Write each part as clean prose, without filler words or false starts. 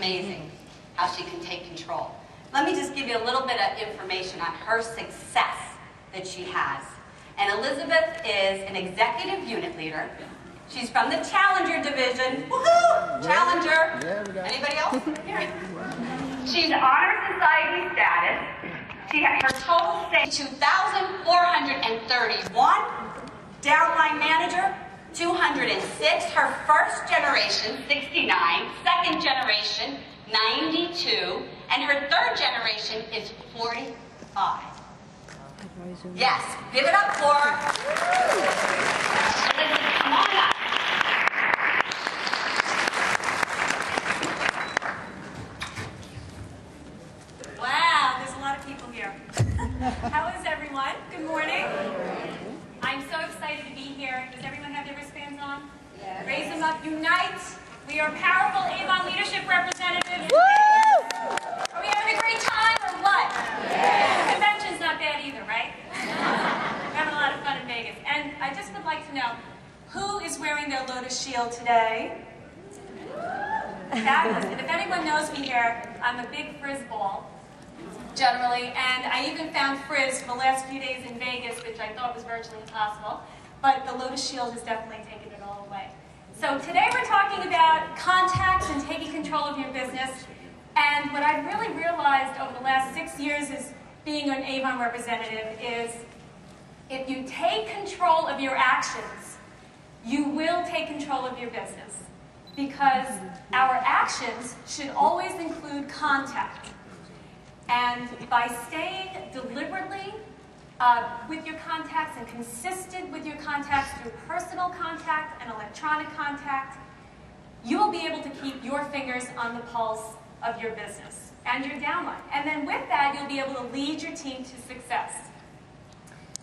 amazing how she can take control. Let me just give you a little bit of information on her success that she has. And Elizabeth is an executive unit leader. She's from the Challenger division. Woohoo! Challenger. Anybody else? Here. She's Honor Society status. She had her total sales 2,431. Downline manager, 206. Her first generation, 69. Second generation, 92. And her third generation is 45. Yes, give it up for her. Elizabeth, come on up. Wow, there's a lot of people here. How is everyone? Good morning. I'm so excited to be here. Does everyone have their wristbands on? Yes. Raise them up. Unite. We are powerful AVON leadership representatives. Woo! Are we having a great time or what? Yeah. The convention's not bad either, right? We're having a lot of fun in Vegas. And I just would like to know, who is wearing their Lotus Shield today? Fabulous. And if anyone knows me here, I'm a big frizz ball, generally, and I even found frizz for the last few days in Vegas, which I thought was virtually impossible, but the Lotus Shield has definitely taken it all away. So today we're talking about contacts and taking control of your business, and what I've really realized over the last 6 years as being an AVON representative is if you take control of your actions, you will take control of your business, because our actions should always include contact. And by staying deliberately with your contacts and consistent with your contacts through personal contact and electronic contact, you will be able to keep your fingers on the pulse of your business and your downline. And then with that, you'll be able to lead your team to success.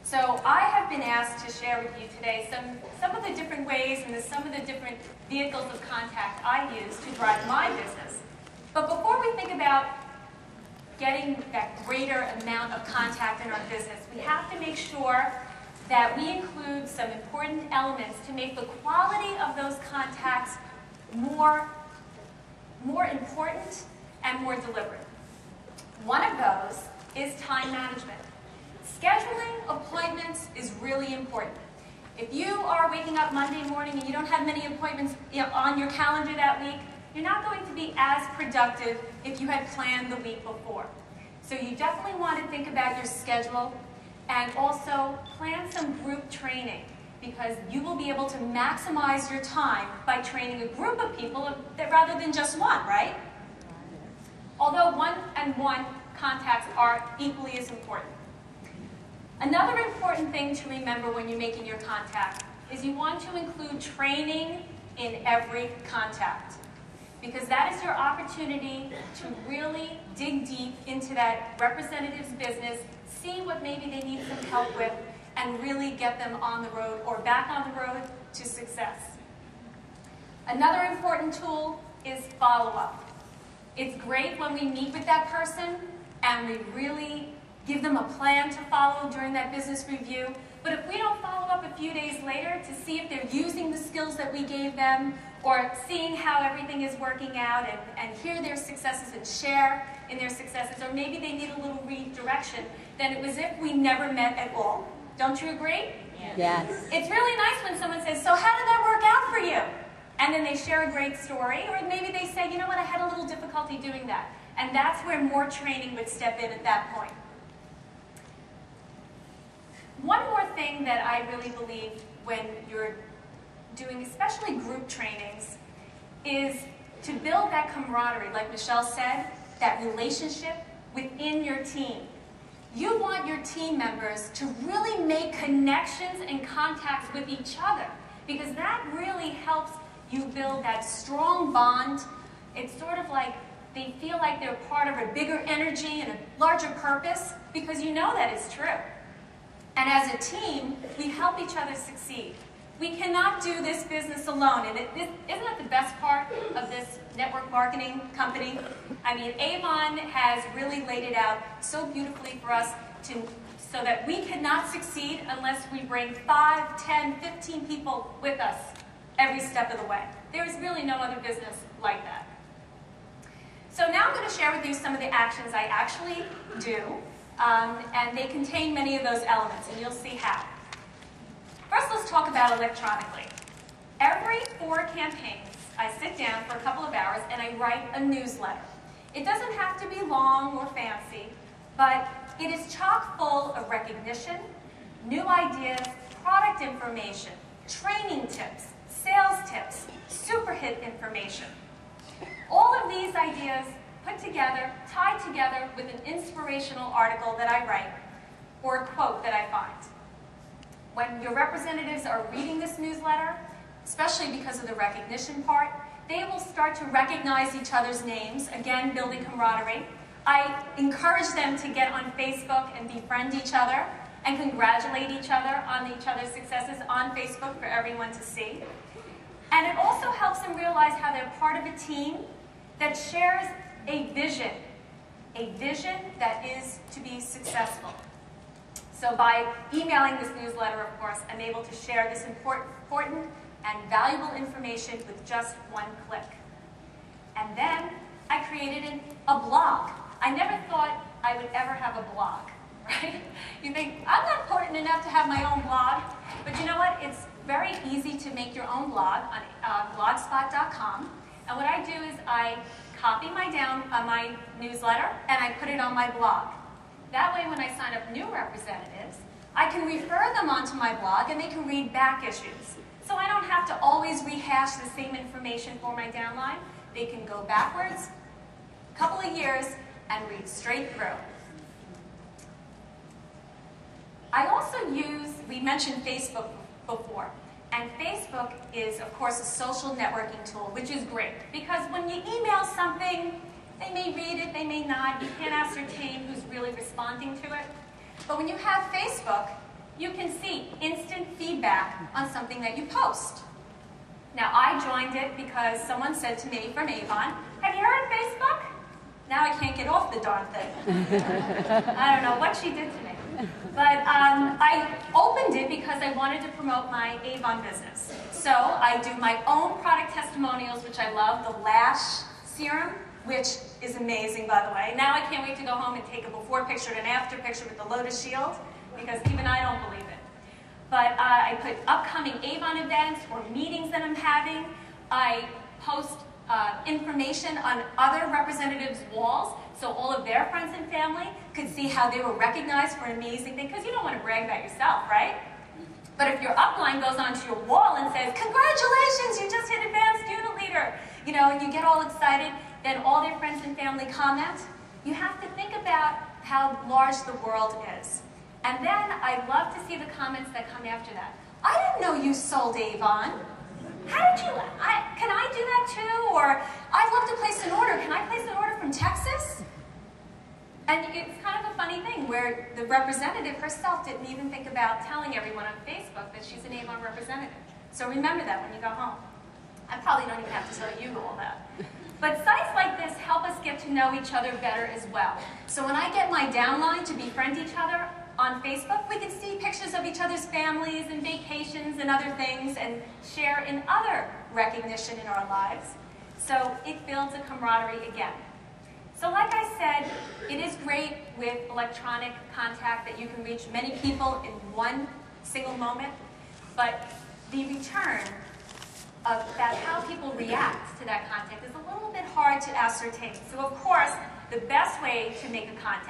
So I have been asked to share with you today some of the different ways and some of the different vehicles of contact I use to drive my business. But before we think about getting that greater amount of contact in our business, we have to make sure that we include some important elements to make the quality of those contacts more important and more deliberate. One of those is time management. Scheduling appointments is really important. If you are waking up Monday morning and you don't have many appointments on your calendar that week, you're not going to be as productive if you had planned the week before. So you definitely want to think about your schedule and also plan some group training, because you will be able to maximize your time by training a group of people rather than just one, right? Although one-on-one contacts are equally as important. Another important thing to remember when you're making your contact is you want to include training in every contact, because that is your opportunity to really dig deep into that representative's business, see what maybe they need some help with, and really get them on the road or back on the road to success. Another important tool is follow-up. It's great when we meet with that person and we really give them a plan to follow during that business review. But if we don't follow up a few days later to see if they're using the skills that we gave them, or seeing how everything is working out and hear their successes and share in their successes, or maybe they need a little redirection, then it was if we never met at all. Don't you agree? Yes. It's really nice when someone says, so how did that work out for you? And then they share a great story, or maybe they say, you know what, I had a little difficulty doing that. And that's where more training would step in at that point. One more thing that I really believe when you're doing especially group trainings is to build that camaraderie, like Michelle said, that relationship within your team. You want your team members to really make connections and contacts with each other, because that really helps you build that strong bond. It's sort of like they feel like they're part of a bigger energy and a larger purpose, because you know that it's true. And as a team, we help each other succeed. We cannot do this business alone. And isn't that the best part of this network marketing company? I mean, AVON has really laid it out so beautifully for us so that we cannot succeed unless we bring 5, 10, 15 people with us every step of the way. There is really no other business like that. share with you some of the actions I actually do, and they contain many of those elements, and you'll see how. First, let's talk about electronically. Every 4 campaigns, I sit down for a couple of hours and I write a newsletter. It doesn't have to be long or fancy, but it is chock full of recognition, new ideas, product information, training tips, sales tips, super hit information. All of these ideas put together, tied together with an inspirational article that I write or a quote that I find. When your representatives are reading this newsletter, especially because of the recognition part, they will start to recognize each other's names, again, building camaraderie. I encourage them to get on Facebook and befriend each other and congratulate each other on each other's successes on Facebook for everyone to see. And it also helps them realize how they're part of a team that shares a vision that is to be successful. So by emailing this newsletter, of course, I'm able to share this important and valuable information with just one click. And then I created a blog. I never thought I would ever have a blog, right? You think, I'm not important enough to have my own blog. But you know what? It's very easy to make your own blog on blogspot.com. And what I do is I copy my newsletter and I put it on my blog. That way, when I sign up new representatives, I can refer them onto my blog and they can read back issues. So I don't have to always rehash the same information for my downline. They can go backwards a couple of years and read straight through. I also use, we mentioned Facebook before, and Facebook is, of course, a social networking tool, which is great, because when you email something, they may read it, they may not, you can't ascertain who's really responding to it. But when you have Facebook, you can see instant feedback on something that you post. Now, I joined it because someone said to me from AVON, have you heard of Facebook? Now I can't get off the darn thing. I don't know what she did to me. But I opened it because I wanted to promote my AVON business. So I do my own product testimonials, which I love, the Lash Serum, which is amazing, by the way. Now I can't wait to go home and take a before picture and an after picture with the Lotus Shield, because even I don't believe it. But I put upcoming AVON events or meetings that I'm having. I post information on other representatives' walls, so all of their friends and family could see how they were recognized for an amazing thing, because you don't want to brag about yourself, right? But if your upline goes onto your wall and says, congratulations, you just hit Advanced Unit Leader, you know, and you get all excited, then all their friends and family comment. You have to think about how large the world is. And then I love to see the comments that come after that. I didn't know you sold AVON. How did you, can I do that too? Or, I'd love to place an order. Can I place an order from Texas? And it's kind of a funny thing where the representative herself didn't even think about telling everyone on Facebook that she's an AVON representative. So remember that when you go home. I probably don't even have to tell you all that. But sites like this help us get to know each other better as well. So when I get my downline to befriend each other on Facebook, we can see pictures of each other's families and vacations and other things and share in other recognition in our lives. So it builds a camaraderie again. So like I said, it is great with electronic contact that you can reach many people in one single moment, but the return about how people react to that contact is a little bit hard to ascertain. So of course, the best way to make a contact